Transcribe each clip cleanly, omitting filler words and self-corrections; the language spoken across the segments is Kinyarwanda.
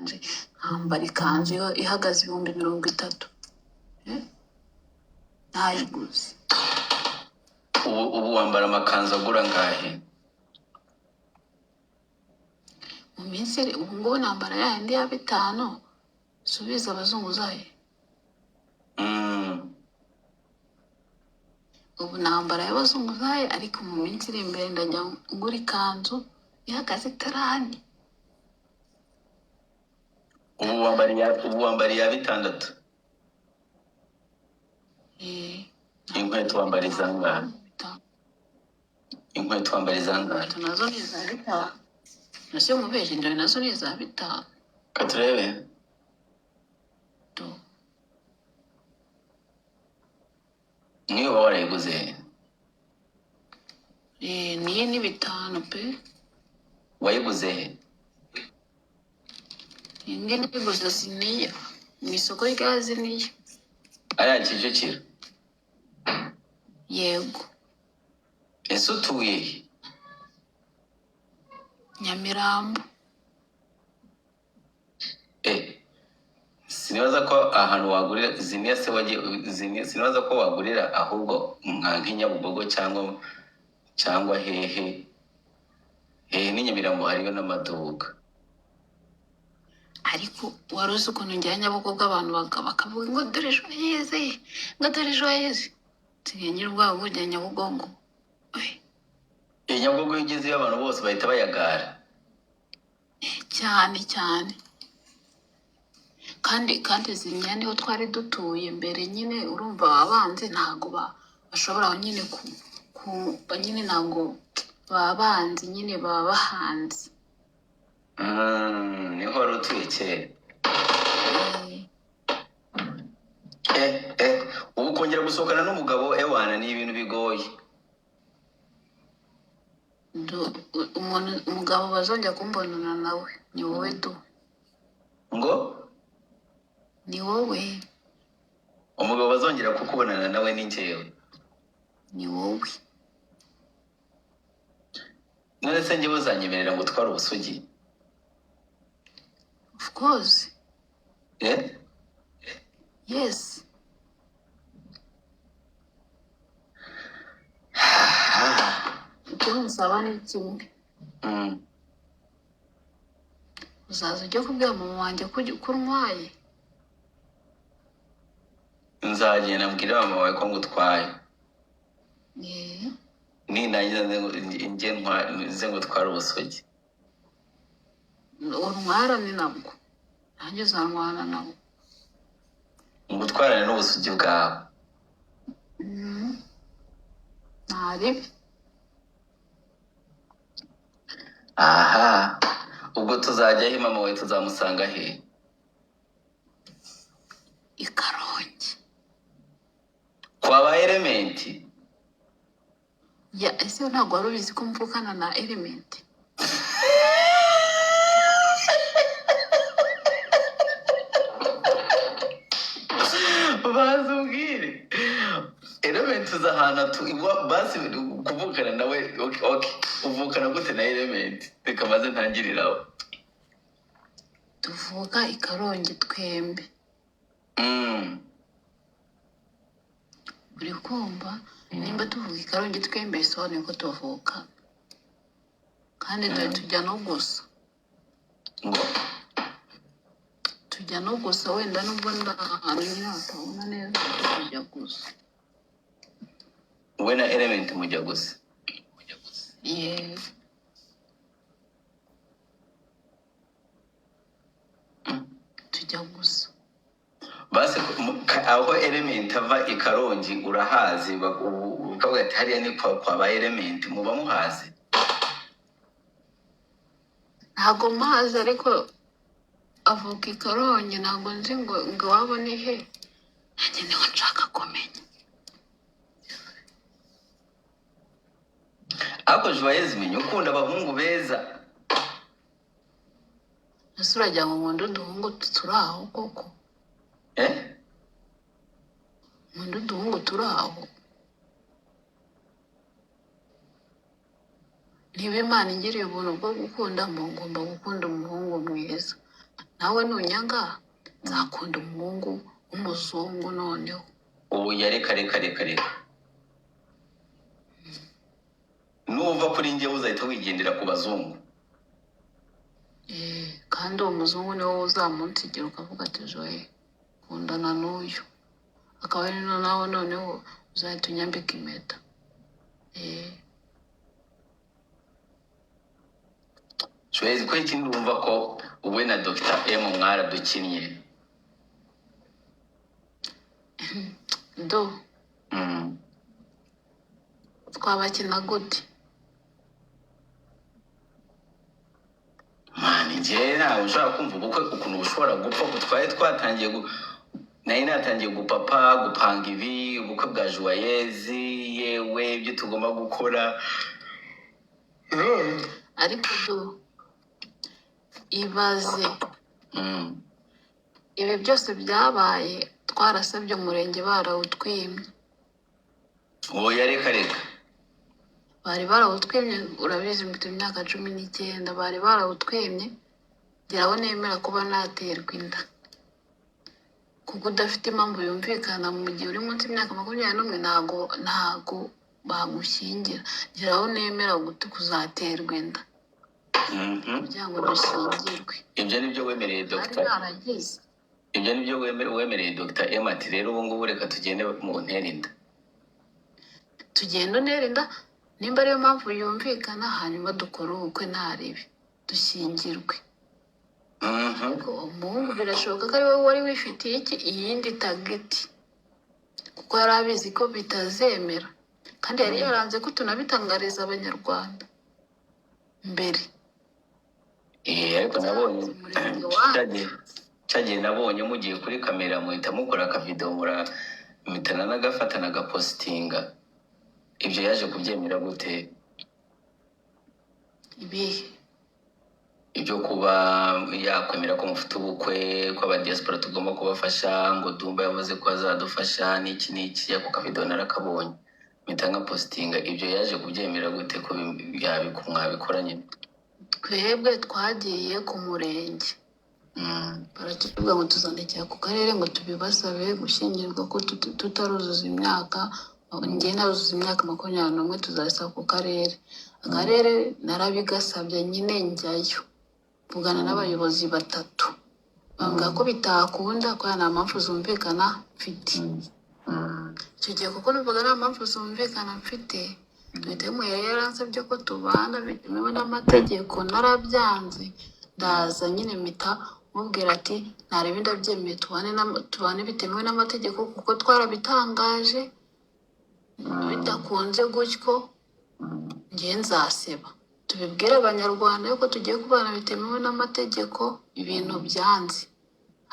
nkambara ikanzu ihagaze 30,000 ntayiguze. ubu wambara amakanzu agura ngahe? Mu minsi ubu ngubu nambara yandi ya 5 subiza abazunguzaye. Ubu nambara y'abazunguzaye, ariko mu minsi iri imbere ndajya ngura ikanzu ihagaze 30. ubu wambara ya 6. Inkweto wambara izangahe? Inkweto wambara izangahe? Nazo ni za 5. Nase mubeje ndawe nazo ni za 5. Katurebe. Niyo warayiguze? Niye ni 5 pe. Wayiguze he? Ingene iguze Ziniya, mu isoko rya Ziniya. Aya Kicukiro? Yego. Ese utuye he? Nyamirambo. Sinibaza ko ahantu wagurira Ziniya se wagiye Ziniya, sinibaza ko wagurira ahubwo nk'Inyabugogo cyangwa hehe n'Inyamirambo hariyo n'amaduka. Ariko waruzi ukuntu njya Nyabugogo abantu bakavuga ngo dore ejo heze, ngo dore ejo heze. Tinyira ubwabo bujya Nyabugogo. Nyabugogo yigezeyo abantu bose bahita bayagara. Cyane. Kandi Ziniya niho twari dutuye mbere nyine, urumva abanzi ntago bashobora nyine nyine ntago babanzi nyine baba bahanze. Niho wari utuye kera. Ubu kongera gusohokana n'umugabo ewana ni ibintu bigoye. Umugabo bazongera kumbonana nawe ni wowe du. Ngo? Ni wowe. Umugabo bazongera kukubonana nawe ni njyewe? Ni wowe. None se njyewe uzanyemerera ngo tware ubusugi? Of course. Yes. Icyo nsaba ni kimwe. Uzaza ujya kubwira mama wanjye ko urwaye? Nzagenda mbwira mama wawe ko ngutwaye. Ninangiza nze ngo tware ubusugi. Urwara ni nabwo, nanjye uzarwana nabwo. Ngutwarane n'ubusugi bwawe. Ntaribi. Aha, ubwo tuzajya he mama wawe tuzamusanga he? I Karongi. Kwa ba Element? Ese ntabwo wari ubizi ko mvukana na Element? Bazubwire. Element uzahana basi kuvukana nawe. Okay. Uvukana gute na Element? Reka maze ntangiriraho. Tuvuka I Karongi twembi. Uri kumva? Nimba tuvuka I Karongi twembi bisobanuye ko tuvuka. Kandi tujya no gusa. Ngo? Tujya no gusa, wenda nubwo ahantu nyine hatabona neza tujya gusa. Wowe na Element mujya gusa? Yeah. Tujya gusa. Basi aho Element ava I Karongi urahazi, ukavuga ati hariya ni kwa ba Element, muba muhazi? Ntago mazi, ariko avuka I Karongi, ntago nzi ngo iwabo ni he. Nanjye niho nshaka kumenya. Ako Joyeuse menye ukunda abahungu beza. Ese urajya ngo nkunda uduhungu turi aho koko? Nkunda uduhungu turi aho? Niba Imana ingiriye ubuntu bwo gukunda, ngomba gukunda umuhungu mwiza. nawe nunyanga nzakunda umuhungu w'umuzungu noneho. ubu yareka nuva kuri njyewe uzahita wigendera ku bazungu. Kandi uwo muzungu niwo uzamunsigira ukavuga ati Joye kundana n'uyu, akaba ari nawe noneho uzahita unyambika impeta. Joyce ko ikindi urumva ko wowe na Dr. M mwaradukinnye do twabakina gute? mani njyewe ntawe ushobora kumva ubukwe ukuntu bushobora gupfa. Twari twatangiye nari natangiye gupanga ibi ubukwe bwa Joyeuse, yewe ibyo tugomba gukora. Ariko do ibaze ibi byose byabaye twarasabye umurenge barawutwimye. oya reka bari barawutwimye, urabizi mfite imyaka 19 bari barawutwimye. Ngeraho nemera kuba naterwa inda kuko udafite impamvu yumvikana mu gihe uri munsi y'imyaka 21 ntago bagushyingira. Ngeraho nemera kuzaterwa inda kugira ngo dushyingirwe. ibyo nibyo wemereye Dr. ibyo nibyo wemereye Dr. M ati rero ubu ngubu reka tugende mu ntera inda. Tugenda untera inda nimba ariyo mpamvu yumvikana, hanyuma dukora ubukwe ntaribi dushyingirwe. Ariko umuhungu birashoboka ko ari wowe wari wifitiye iyindi tageti, kuko yari abizi ko bitazemera kandi yari yaranze ko tunabitangariza abanyarwanda mbere. Ariko nabonye cyagiye nabonye mugiye kuri kamera muhita mukora akavideo muhitana n'agafata n'agapositinga. Ibyo yaje kubyemera gute? Ibihe ibyo kuba yakwemera ko mufite ubukwe, ko abadiaspora tugomba kubafasha, ngo Dumba yavuze ko azadufasha n'iki ako kavideo narakabonye mpita nka postinga. Ibyo yaje kubyemera gute ko mwabikoranye? twebwe twagiye ku murenge baratubwira ngo tuzandikira ku karere ngo tubibasabe gushyingirwa ko tutaruzuza imyaka. Njye naruzuza imyaka 21 tuzasaba ku karere. Akarere narabigasabye nyine njyayo mvugana n'abayobozi 3 bambwira ko bitakunda ko nta mpamvu zumvikana mfite. Icyo gihe kuko numvaga nta mpamvu zumvikana mfite, Dutemu yari yaransabye ko tubana bitemewe n'amategeko, narabyanze. Ndaza nyine mpita mubwira ati ntarebe ndabyemeye tubane bitemewe n'amategeko kuko twarabitangaje. Bidakunze gutyo njye nzaseba tubibwire abanyarwanda yuko tugiye kubana bitemewe n'amategeko. Ibintu byanze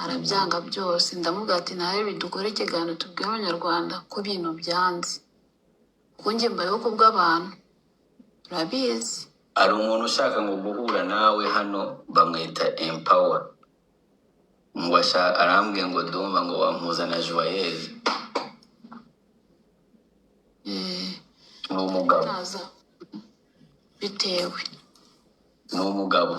arabyanga byose. Ndamubwira ati nawe bidukore ikiganiro tubwire abanyarwanda ko ibintu byanze kuko njye mbayeho kubw'abantu urabizi. Ari umuntu ushaka ngo guhura nawe hano bamwita Empower, ngo arambwiye ngo Dumba ngo wampuzana Joyeuse. Ni umugabo bitewe n'umugabo.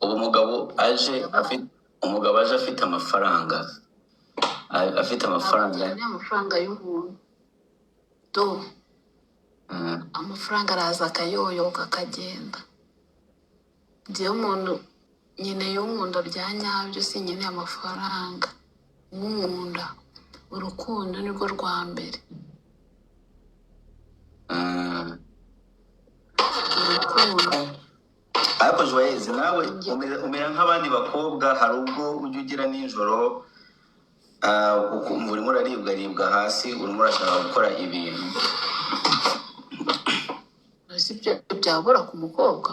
Ubu umugabo aje afite amafaranga, amafaranga y'ubuntu do amafaranga araza akayoyoka akagenda. Njyewe umuntu nyine y'unkunda bya nyabyo, si nyine amafaranga. Unkunda urukundo nirwo rwa mbere. Ariko Joyeuse nawe umera nk'abandi bakobwa. Hari ubwo ujya ugira nijoro ukumva urimo uraribwa hasi, urimo urashaka gukora ibintu. Si byo byabura ku mukobwa?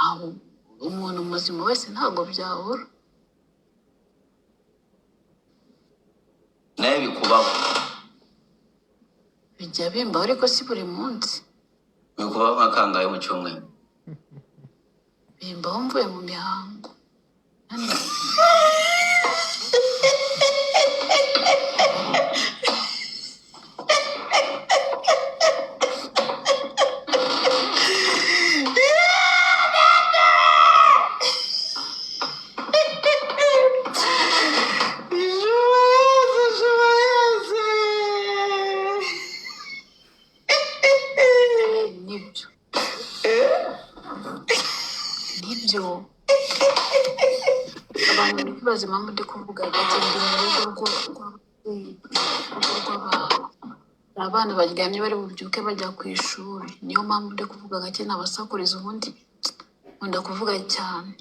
Aho umuntu muzima wese ntabwo byabura. nawe bikubaho? Bijya bimbaho ariko si buri munsi. Bikubaho nka kangahe mu cyumweru? Bimbaho mvuye mu mihango. nibyo abantu bari kwibaza impamvu ndi kuvuga gake ndi mu rugo rw'abantu abana baryamye bari bubyuke bajya ku ishuri, niyo mpamvu ndi kuvuga gake nabasakuriza, ubundi nkunda kuvuga cyane,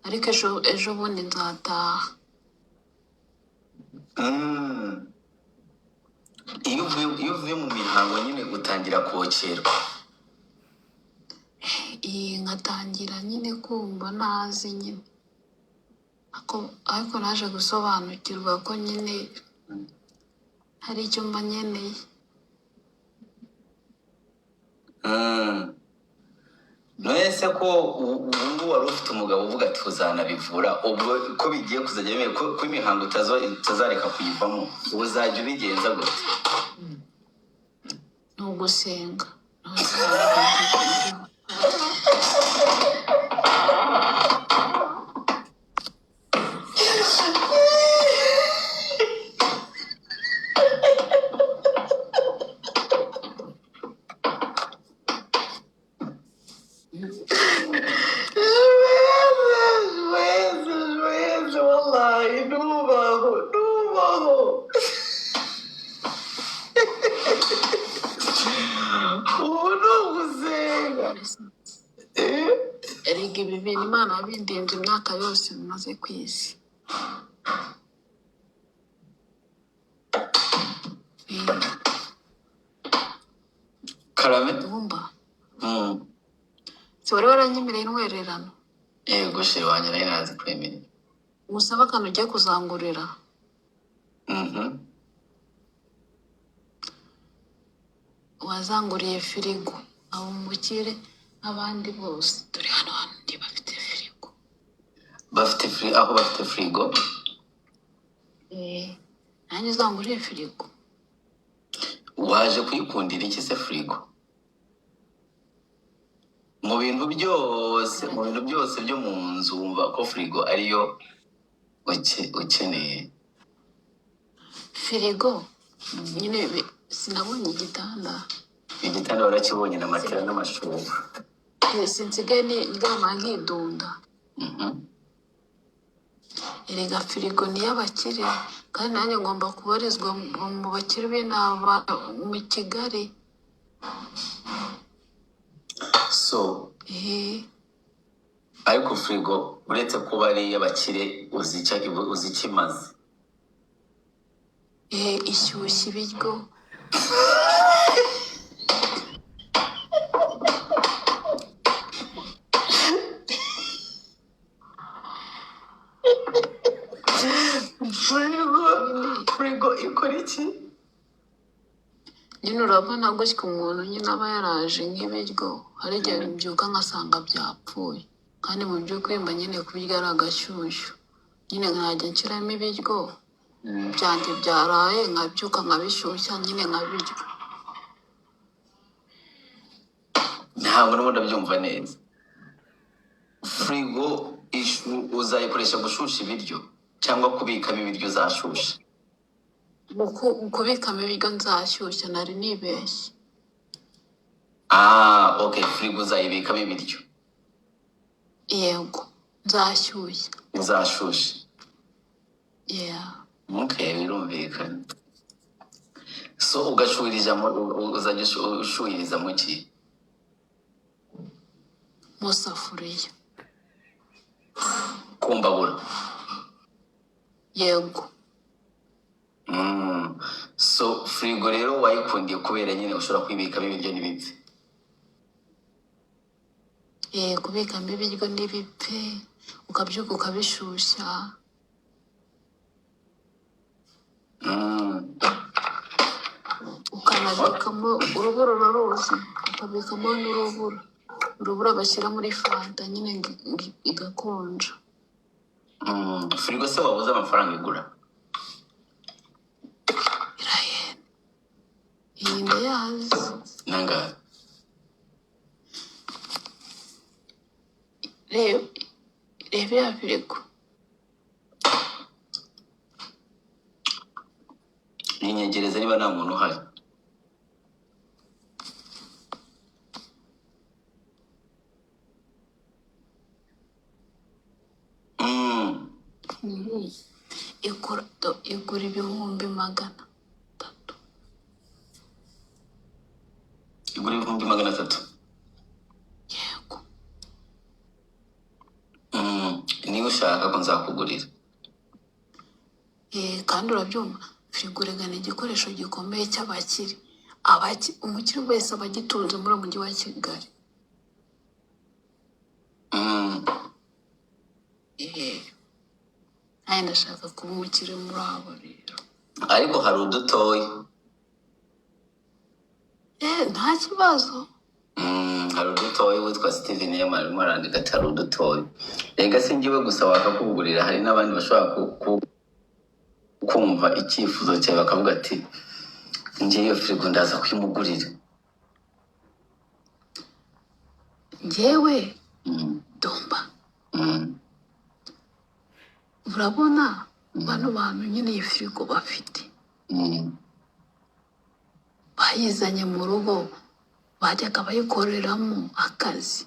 ariko ejo bundi nzataha. iyo uvuye mu mihango nyine utangira kokerwa. iyi nkatangira nyine kumva ntazi nyine, ariko naje gusobanukirwa ko nyine hari icyo mba nkeneye. Nonese ko ubu wari ufite umugabo uvuga ati uzanabivura, ubwo ko bigiye kuzajya bimera ko imihango utazareka kuyivamo, uzajya ubigenza gute? Ni ugusenga. Erega ibi bintu Imana yabindinze imyaka yose bimaze ku isi. Karame Dumba si wari waranyemereye intwererano? yego she wanjye nayo nazi kwemerera. Musaba akantu ugiye kuzangurira. Wazanguriye firigo abo umukire abandi bose, turi hano ndi bafite firigo. Aho bafite firigo? nanjye uzanguriye firigo. Waje kuyikundira iki se firigo? Mu bintu byose byo mu nzu wumva ko firigo ariyo ukeneye? Firigo nyine sinabonye igitanda warakibonye na matera n'amashuka. sinsigaye ndyama nkidunda. Erega firigo ni iy'abakire, kandi nanjye ngomba kubarizwa mu bakire b'inaba mu Kigali. So ariko firigo uretse kuba ari iy'abakire uzi icyo imaze? Ishyushya ibiryo. Firigo ikora iki? nyine urabona gutya umuntu nyine aba yaraje nk'ibiryo, hari igihe mbyuka nkasanga byapfuye, kandi mu by'ukuri mba nyine kubirya ari agashyushyu, nyine nkajya nshyiramo ibiryo byanjye byaraye, nkabyuka nkabishyushya nyine nkabirya. Ntabwo n'ubundi ndabyumva neza. Firigo uzayikoresha gushusha ibiryo cyangwa kubikamo ibiryo uzashusha? Kubikamo ibiryo nzashyushya, nari nibeshye. Okay, firigo uzayibikamo ibiryo? Yego, nzashyushya. Uzashusha? Okay, birumvikana. So uzajya ushuhiriza mu ki? Mu safuriya. Ku mbabura? Yego. So firigo rero wayikundiye kubera nyine ushobora kwibikamo ibiryo n'ibipfe? Kubikamo ibiryo n'ibipfe, ukabyuka ukabishyushya. Ukanabikamo urubura, uraruzi, ukabikamo n'urubura bashyira muri fanta nyine igakonja. Firigo se wabuze amafaranga igura? Irahenda. Iyi ndayazi. Nangahe? Reba ya firigo. Ninyegereza niba nta muntu uhari. igura ibihumbi 300. igura ibihumbi 300. Yego. niba ushaka ko nzakugurira. Kandi urabyumva firigo rega ni igikoresho gikomeye cy'abakire. Umukire wese aba agitunze muri uyu mujyi wa Kigali. Nanjye ndashaka kuba umukire muri abo rero. ariko hari udutoya. Nta kibazo. hari udutoya witwa Steven arimo arandika ati hari udutoya. Rega si njyewe gusa wakakugurira, hari n'abandi bashobora kumva icyifuzo cyawe bakavuga ati njye iyo firigo ndaza kwimugurira. Njyewe Domba, urabona bano bantu nyine iyi firigo bafite, bayizanye mu rugo bajyaga bayikoreramo akazi.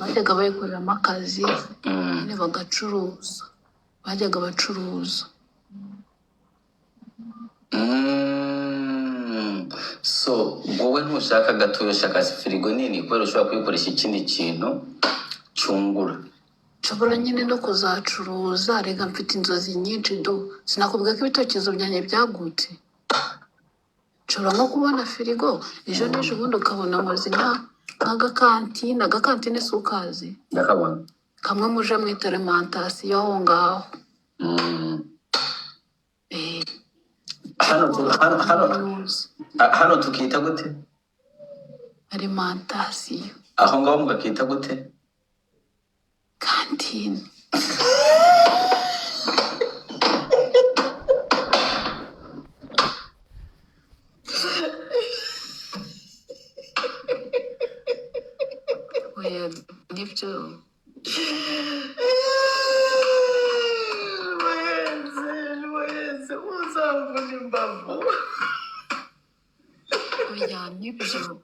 Bajyaga bayikoreramo akazi nyine bagacuruza, bajyaga bacuruza. So wowe ntushaka gatoya, ushaka firigo nini kubera ushobora kuyikoresha ikindi kintu cyungura. Nshobora nyine no kuzacuruza, rega mfite inzozi nyinshi sinakubwira ko ibitekerezo byanjye byagutse. Nshobora nko kubona firigo ejo n'ejo ubundi ukabona amazi nk'agakantine si ukazi? Ndakabona. Kamwe muje mwita alimentation aho ngaho. hano tukita gute? Alimentation. aho ngaho mugakita gute? Kantine. Oya nibyo. Uzamvuna imbavu. Oya nibyo.